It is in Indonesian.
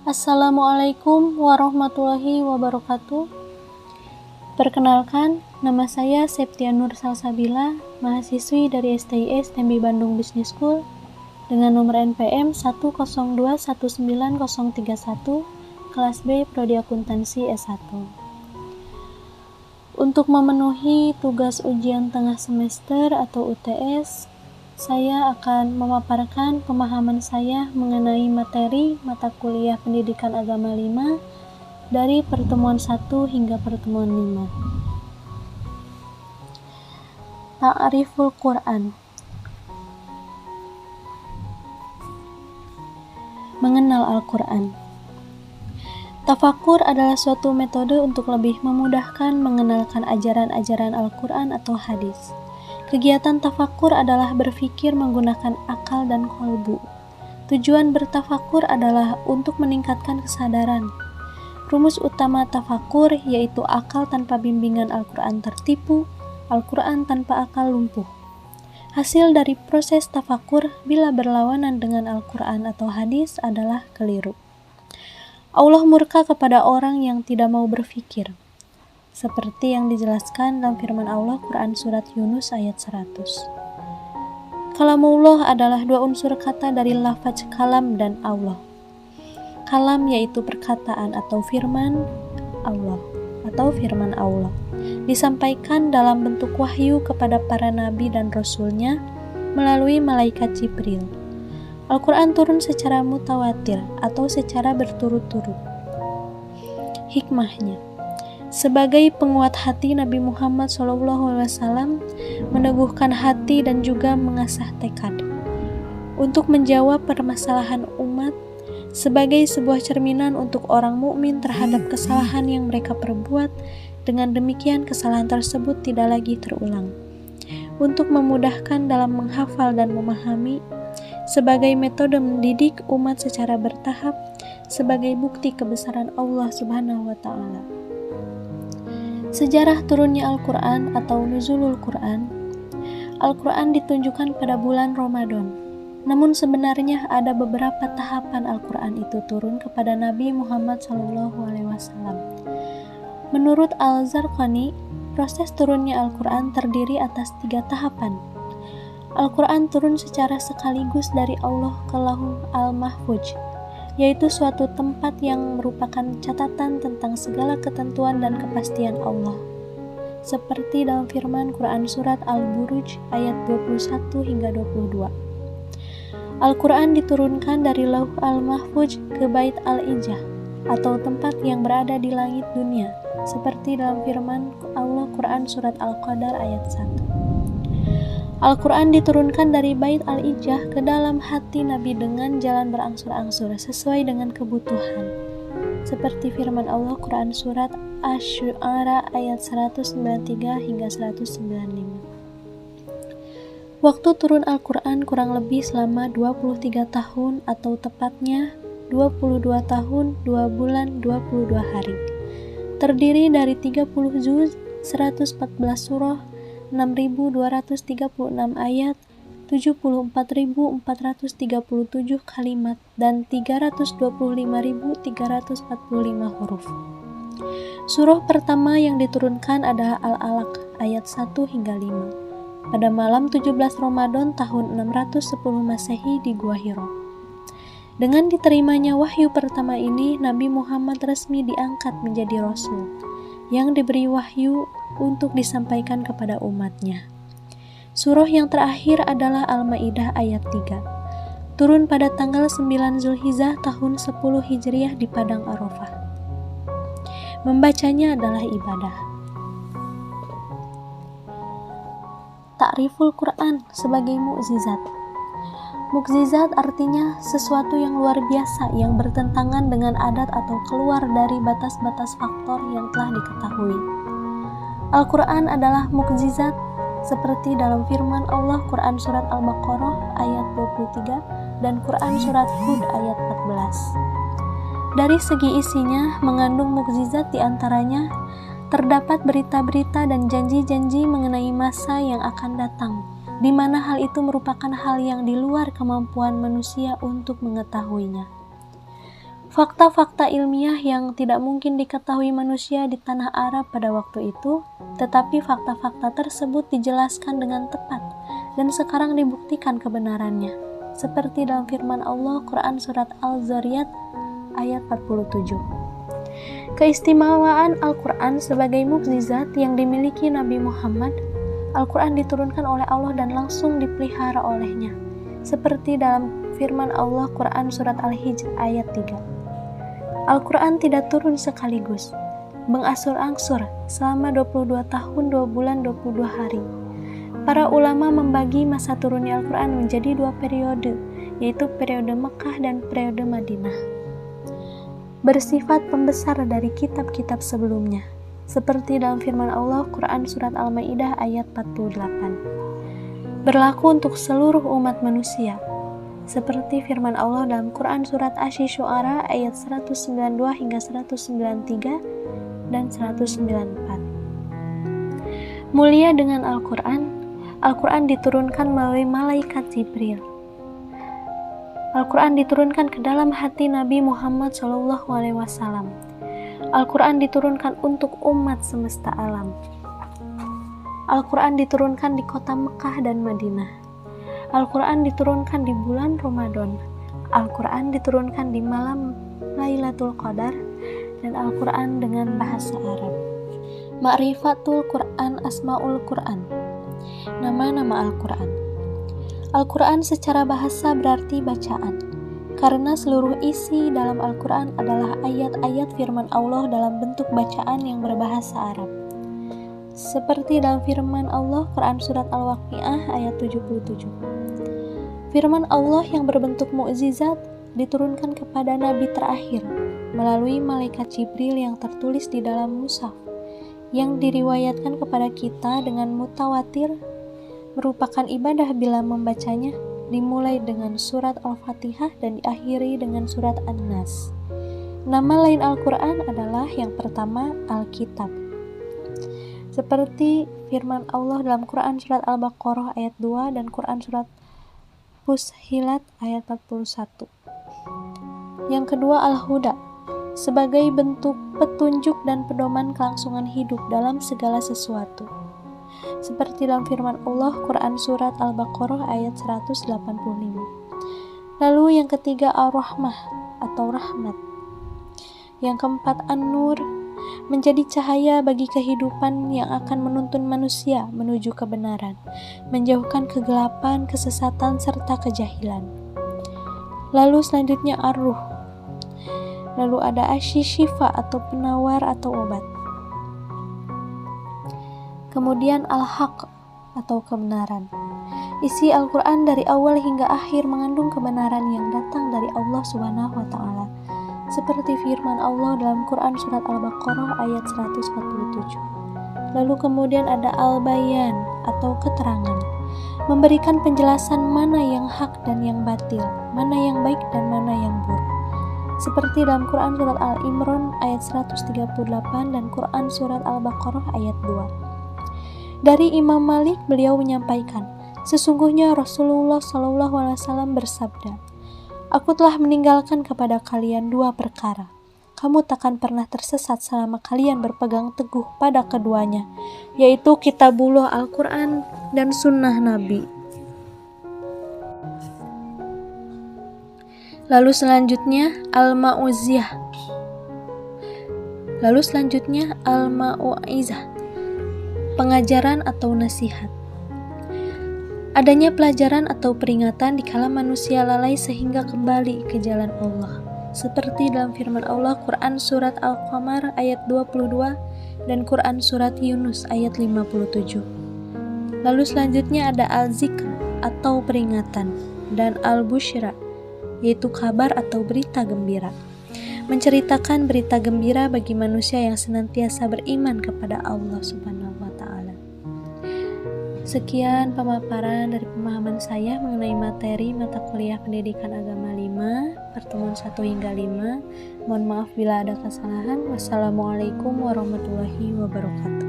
Assalamualaikum warahmatullahi wabarakatuh. Perkenalkan, nama saya Septia Nur Salsabila, mahasiswi dari STIS Tembi Bandung Business School dengan nomor NPM 102190131, kelas B Prodi Akuntansi S1. Untuk memenuhi tugas ujian tengah semester atau UTS, saya akan memaparkan pemahaman saya mengenai materi mata kuliah Pendidikan Agama 5 dari pertemuan 1 hingga pertemuan 5. Ta'riful Quran. Mengenal Al-Quran. Tafakur adalah suatu metode untuk lebih memudahkan mengenalkan ajaran-ajaran Al-Quran atau hadis. Kegiatan tafakur adalah berpikir menggunakan akal dan kolbu. Tujuan bertafakur adalah untuk meningkatkan kesadaran. Rumus utama tafakur yaitu akal tanpa bimbingan Al-Quran tertipu, Al-Quran tanpa akal lumpuh. Hasil dari proses tafakur bila berlawanan dengan Al-Quran atau hadis adalah keliru. Allah murka kepada orang yang tidak mau berpikir, seperti yang dijelaskan dalam firman Allah Quran Surat Yunus ayat 100. Kalamullah adalah dua unsur kata dari lafaz kalam dan Allah. Kalam yaitu perkataan atau firman Allah, disampaikan dalam bentuk wahyu kepada para nabi dan rasulnya melalui malaikat Jibril. Al-Quran turun secara mutawatir atau secara berturut-turut. Hikmahnya, sebagai penguat hati Nabi Muhammad SAW meneguhkan hati dan juga mengasah tekad untuk menjawab permasalahan umat sebagai sebuah cerminan untuk orang mukmin terhadap kesalahan yang mereka perbuat. Dengan demikian kesalahan tersebut tidak lagi terulang. Untuk memudahkan dalam menghafal dan memahami, sebagai metode mendidik umat secara bertahap, sebagai bukti kebesaran Allah Subhanahu wa Ta'ala. Sejarah turunnya Al-Quran atau Nuzulul Quran. Al-Quran ditunjukkan pada bulan Ramadan. Namun sebenarnya ada beberapa tahapan Al-Quran itu turun kepada Nabi Muhammad SAW. Menurut Al-Zarqani, proses turunnya Al-Quran terdiri atas 3 tahapan. Al-Quran turun secara sekaligus dari Allah ke Lauh Al-Mahfuz, yaitu suatu tempat yang merupakan catatan tentang segala ketentuan dan kepastian Allah. Seperti dalam firman Quran Surat Al-Buruj ayat 21 hingga 22. Al-Quran diturunkan dari Lauh Al-Mahfuz ke Bait Al-Ijah, atau tempat yang berada di langit dunia, seperti dalam firman Allah Quran Surat Al-Qadar ayat 1. Al-Quran diturunkan dari Bait Al-Ijah ke dalam hati Nabi dengan jalan berangsur-angsur sesuai dengan kebutuhan. Seperti firman Allah Quran Surat Asy-Syu'ara ayat 193 hingga 195. Waktu turun Al-Quran kurang lebih selama 23 tahun atau tepatnya 22 tahun, 2 bulan, 22 hari. Terdiri dari 30 juz, 114 surah, 6.236 ayat, 74.437 kalimat, dan 325.345 huruf. Surah pertama yang diturunkan adalah Al-Alaq ayat 1 hingga 5 pada malam 17 Ramadan tahun 610 Masehi di Gua Hiro. Dengan diterimanya wahyu pertama ini, Nabi Muhammad resmi diangkat menjadi Rasul yang diberi wahyu untuk disampaikan kepada umatnya. Surah yang terakhir adalah Al-Maidah ayat 3. Turun pada tanggal 9 Zulhijjah tahun 10 Hijriah di Padang Arafah. Membacanya adalah ibadah. Ta'riful Quran sebagai mukjizat. Mukjizat artinya sesuatu yang luar biasa yang bertentangan dengan adat atau keluar dari batas-batas faktor yang telah diketahui. Al-Quran adalah mukjizat seperti dalam firman Allah Quran Surat Al-Baqarah ayat 23 dan Quran Surat Hud ayat 14. Dari segi isinya mengandung mukjizat diantaranya terdapat berita-berita dan janji-janji mengenai masa yang akan datang, di mana hal itu merupakan hal yang di luar kemampuan manusia untuk mengetahuinya. Fakta-fakta ilmiah yang tidak mungkin diketahui manusia di tanah Arab pada waktu itu, tetapi fakta-fakta tersebut dijelaskan dengan tepat dan sekarang dibuktikan kebenarannya. Seperti dalam firman Allah Quran Surat Al-Zariyat ayat 47. Keistimewaan Al-Quran sebagai mukjizat yang dimiliki Nabi Muhammad. Al-Quran diturunkan oleh Allah dan langsung dipelihara olehnya. Seperti dalam firman Allah Quran Surat Al-Hijr ayat 3. Al-Quran tidak turun sekaligus, mengangsur-angsur selama 22 tahun 2 bulan 22 hari. Para ulama membagi masa turunnya Al-Quran menjadi 2 periode, yaitu periode Mekah dan periode Madinah. Bersifat pembesar dari kitab-kitab sebelumnya, seperti dalam firman Allah Quran Surat Al-Maidah ayat 48. Berlaku untuk seluruh umat manusia, seperti firman Allah dalam Quran Surat Asy-Syu'ara ayat 192 hingga 193 dan 194. Mulia dengan Al-Quran, Al-Quran diturunkan melalui malaikat Jibril. Al-Quran diturunkan ke dalam hati Nabi Muhammad SAW. Al-Quran diturunkan untuk umat semesta alam. Al-Quran diturunkan di kota Mekah dan Madinah. Al-Quran diturunkan di bulan Ramadan. Al-Quran diturunkan di malam Lailatul Qadar, dan Al-Quran dengan bahasa Arab. Ma'rifatul Quran, Asma'ul Quran. Nama-nama Al-Quran. Al-Quran secara bahasa berarti bacaan, karena seluruh isi dalam Al-Quran adalah ayat-ayat firman Allah dalam bentuk bacaan yang berbahasa Arab. Seperti dalam firman Allah Quran Surat Al-Waqi'ah ayat 77. Firman Allah yang berbentuk mukjizat diturunkan kepada Nabi terakhir melalui malaikat Jibril yang tertulis di dalam mushaf, yang diriwayatkan kepada kita dengan mutawatir, merupakan ibadah bila membacanya, dimulai dengan surat Al-Fatihah dan diakhiri dengan surat An-Nas. Nama lain Al-Quran adalah yang pertama Al-Kitab, seperti firman Allah dalam Quran Surat Al-Baqarah ayat 2 dan Quran Surat Fussilat ayat 41. Yang kedua Al-Huda, sebagai bentuk petunjuk dan pedoman kelangsungan hidup dalam segala sesuatu, seperti dalam firman Allah Quran Surat Al-Baqarah ayat 185. Lalu yang ketiga Ar-Rahmah atau Rahmat. Yang keempat An-Nur, menjadi cahaya bagi kehidupan yang akan menuntun manusia menuju kebenaran, menjauhkan kegelapan, kesesatan, serta kejahilan. Lalu selanjutnya Ar-Ruh. Lalu ada Asy-Syifa atau penawar atau obat. Kemudian Al-Haq atau kebenaran. Isi Al-Quran dari awal hingga akhir mengandung kebenaran yang datang dari Allah Subhanahu wa Ta'ala, seperti firman Allah dalam Quran Surat Al-Baqarah ayat 147. Lalu kemudian ada Al-Bayan atau keterangan, memberikan penjelasan mana yang hak dan yang batil, mana yang baik dan mana yang buruk, seperti dalam Quran Surat Al-Imran ayat 138 dan Quran Surat Al-Baqarah ayat 2. Dari Imam Malik, beliau menyampaikan, sesungguhnya Rasulullah SAW bersabda, aku telah meninggalkan kepada kalian 2 perkara. Kamu takkan pernah tersesat selama kalian berpegang teguh pada keduanya, yaitu Kitabullah Al-Quran dan Sunnah Nabi. Lalu selanjutnya Al-Mau'izah, pengajaran atau nasihat. Adanya pelajaran atau peringatan dikala manusia lalai sehingga kembali ke jalan Allah, seperti dalam firman Allah Quran Surat Al-Qamar ayat 22 dan Quran Surat Yunus ayat 57. Lalu selanjutnya ada Al-Zikr atau peringatan, dan Al-Busyra yaitu kabar atau berita gembira, menceritakan berita gembira bagi manusia yang senantiasa beriman kepada Allah Subhanahu wa Ta'ala. Sekian pemaparan dari pemahaman saya mengenai materi mata kuliah Pendidikan Agama 5, pertemuan 1 hingga 5. Mohon maaf bila ada kesalahan. Wassalamualaikum warahmatullahi wabarakatuh.